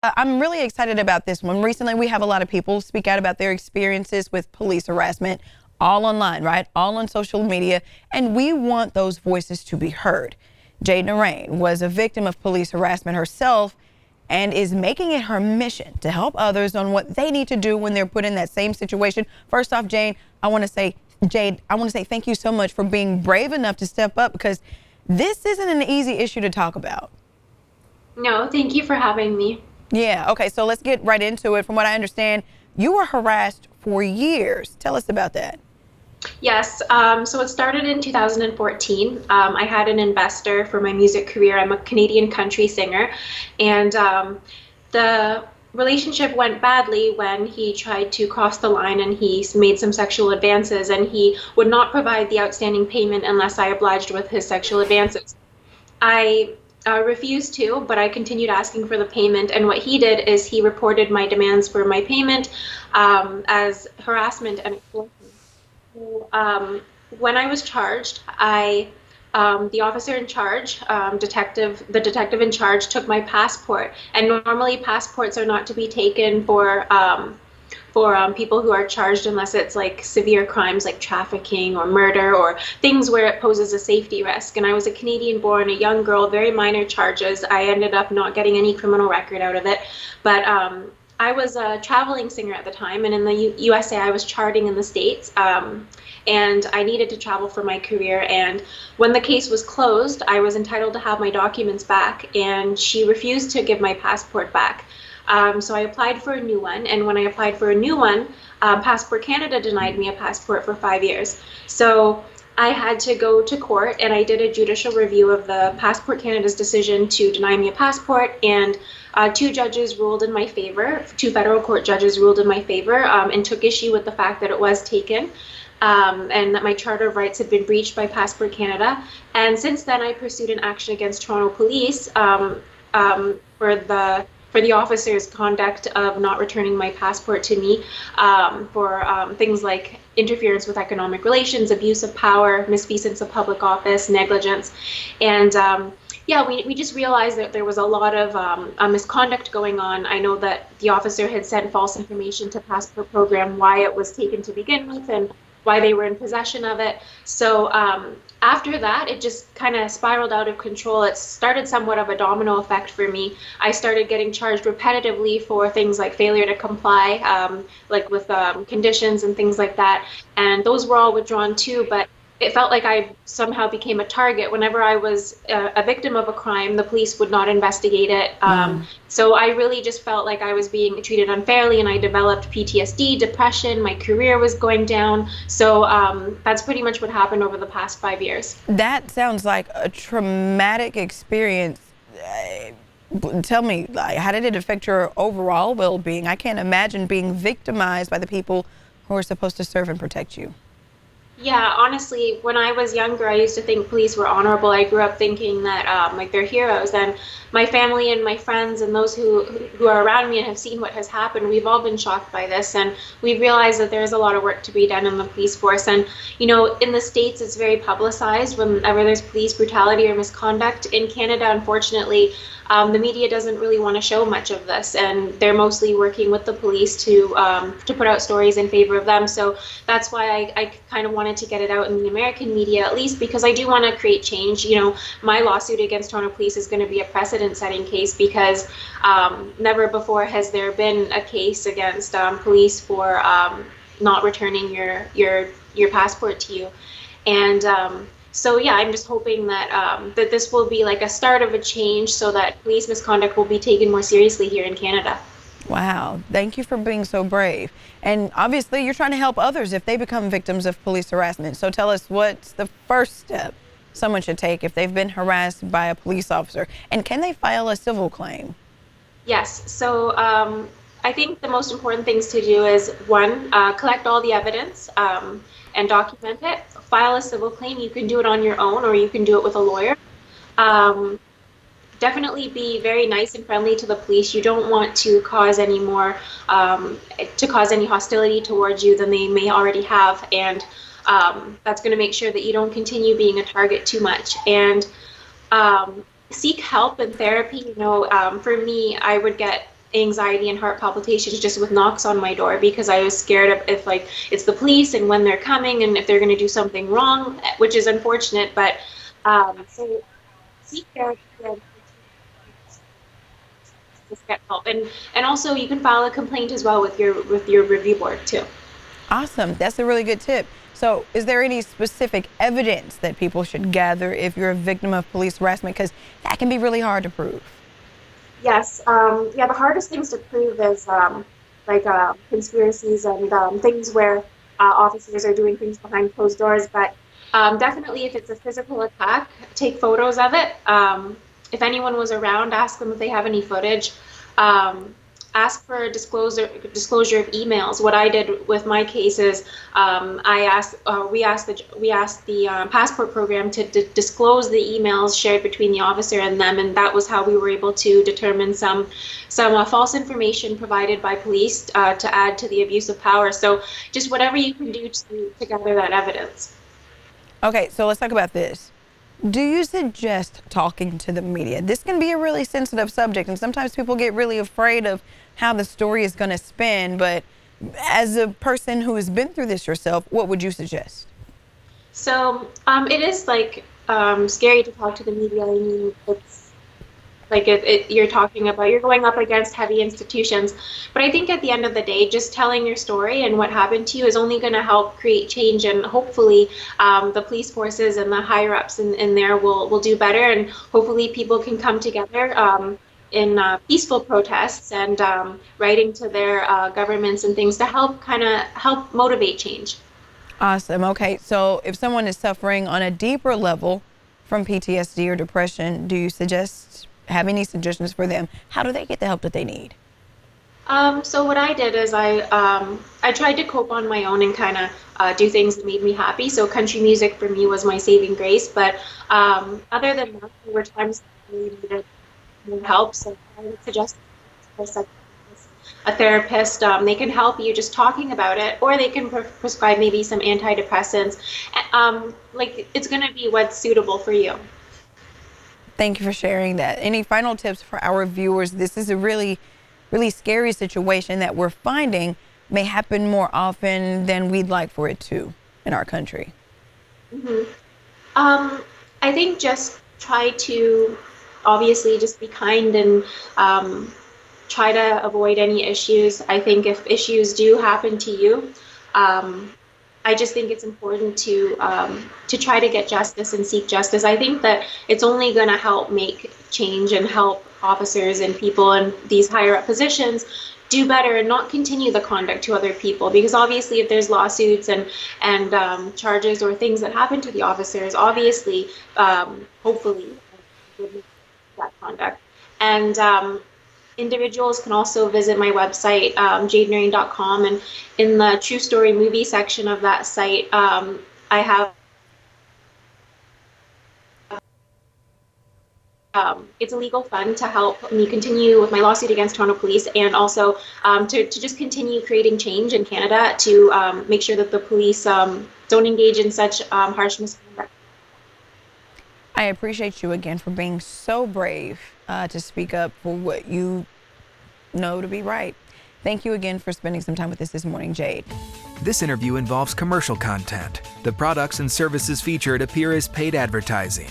I'm really excited about this one. Recently, we have a lot of people speak out about their experiences with police harassment, all online, right? All on social media, and we want those voices to be heard. Jade Naraine was a victim of police harassment herself and is making it her mission to help others on what they need to do when they're put in that same situation. First off, Jade, I want to say thank you so much for being brave enough to step up, because this isn't an easy issue to talk about. No, thank you for having me. Yeah, okay, so let's get right into it. From what I understand, you were harassed for years. Tell us about that. Yes, so it started in 2014. I had an investor for my music career. I'm a Canadian country singer, and the relationship went badly when he tried to cross the line and he made some sexual advances, and he would not provide the outstanding payment unless I obliged with his sexual advances. I refused to, but I continued asking for the payment. And what he did is he reported my demands for my payment as harassment and extortion. So, when I was charged, the officer in charge, the detective in charge, took my passport. And normally passports are not to be taken for people who are charged unless it's like severe crimes like trafficking or murder or things where it poses a safety risk. And I was a Canadian born, a young girl, very minor charges. I ended up not getting any criminal record out of it. But I was a traveling singer at the time, and in the USA I was charting in the States. And I needed to travel for my career. And when the case was closed, I was entitled to have my documents back, and she refused to give my passport back. So I applied for a new one, and when I applied for a new one, Passport Canada denied me a passport for 5 years. So I had to go to court, and I did a judicial review of the Passport Canada's decision to deny me a passport, and two judges ruled in my favor. Two federal court judges ruled in my favor and took issue with the fact that it was taken. And that my Charter of Rights had been breached by Passport Canada. And since then, I pursued an action against Toronto Police for the officer's conduct of not returning my passport to me, for things like interference with economic relations, abuse of power, misfeasance of public office, negligence. And yeah, we just realized that there was a lot of misconduct going on. I know that the officer had sent false information to Passport Program, why it was taken to begin with and why they were in possession of it. So after that, it just kind of spiraled out of control. It started somewhat of a domino effect for me. I started getting charged repetitively for things like failure to comply, like with conditions and things like that. And those were all withdrawn too, but it felt like I somehow became a target. Whenever I was a victim of a crime, the police would not investigate it. So I really just felt like I was being treated unfairly, and I developed PTSD, depression, my career was going down. So that's pretty much what happened over the past 5 years. That sounds like a traumatic experience. Tell me, like, how did it affect your overall well-being? I can't imagine being victimized by the people who are supposed to serve and protect you. Yeah, honestly, when I was younger, I used to think police were honorable. I grew up thinking that like they're heroes, and my family and my friends and those who are around me and have seen what has happened, we've all been shocked by this, and we've realized that there's a lot of work to be done in the police force. And you know, in the States, it's very publicized whenever there's police brutality or misconduct. In Canada, unfortunately, the media doesn't really want to show much of this, and they're mostly working with the police to put out stories in favor of them. So that's why I kind of wanted to get it out in the American media, at least, because I do want to create change. You know, my lawsuit against Toronto Police is going to be a precedent-setting case, because never before has there been a case against police for not returning your passport to you. And so yeah, I'm just hoping that that this will be like a start of a change, so that police misconduct will be taken more seriously here in Canada. Wow, thank you for being so brave. And obviously you're trying to help others if they become victims of police harassment. So tell us, what's the first step someone should take if they've been harassed by a police officer? And can they file a civil claim? Yes, so I think the most important things to do is, one, collect all the evidence and document it. File a civil claim. You can do it on your own, or you can do it with a lawyer. Definitely be very nice and friendly to the police. You don't want to cause any more, any hostility towards you than they may already have, and that's going to make sure that you don't continue being a target too much. And seek help and therapy. You know, for me, I would get anxiety and heart palpitations just with knocks on my door, because I was scared of if like it's the police and when they're coming and if they're going to do something wrong, which is unfortunate. But so seek therapy and just get help, and also you can file a complaint as well with your review board too. Awesome. That's a really good tip. So is there any specific evidence that people should gather if you're a victim of police harassment? Because that can be really hard to prove. Yes, yeah, the hardest things to prove is conspiracies and things where officers are doing things behind closed doors. But definitely, if it's a physical attack, take photos of it. If anyone was around, ask them if they have any footage. Ask for a disclosure of emails. What I did with my case is we asked the passport program to disclose the emails shared between the officer and them, and that was how we were able to determine some false information provided by police to add to the abuse of power. So just whatever you can do to gather that evidence. Okay, so let's talk about this. Do you suggest talking to the media? This can be a really sensitive subject, and sometimes people get really afraid of how the story is going to spin. But as a person who has been through this yourself, what would you suggest? So it is scary to talk to the media. I mean, it's like you're going up against heavy institutions. But I think at the end of the day, just telling your story and what happened to you is only going to help create change, and hopefully the police forces and the higher ups in there will do better, and hopefully people can come together in peaceful protests and writing to their governments and things to help motivate change. Awesome. Okay, so if someone is suffering on a deeper level from PTSD or depression, do you have any suggestions for them? How do they get the help that they need? So what I did is I tried to cope on my own and kind of do things that made me happy. So country music for me was my saving grace. But other than that, there were times I really needed more help. So I would suggest a therapist. They can help you just talking about it, or they can prescribe maybe some antidepressants. It's going to be what's suitable for you. Thank you for sharing that. Any final tips for our viewers? This is a really, really scary situation that we're finding may happen more often than we'd like for it to in our country. Mm-hmm. I think just try to obviously just be kind and try to avoid any issues. I think if issues do happen to you, I just think it's important to try to get justice and seek justice. I think that it's only going to help make change and help officers and people in these higher up positions do better and not continue the conduct to other people. Because obviously, if there's lawsuits and charges or things that happen to the officers, obviously, hopefully, would make that conduct. And individuals can also visit my website, jadenaraine.com, and in the True Story movie section of that site, I have it's a legal fund to help me continue with my lawsuit against Toronto Police, and also to just continue creating change in Canada to make sure that the police don't engage in such harsh misconduct. I appreciate you again for being so brave to speak up for what you know to be right. Thank you again for spending some time with us this morning, Jade. This interview involves commercial content. The products and services featured appear as paid advertising.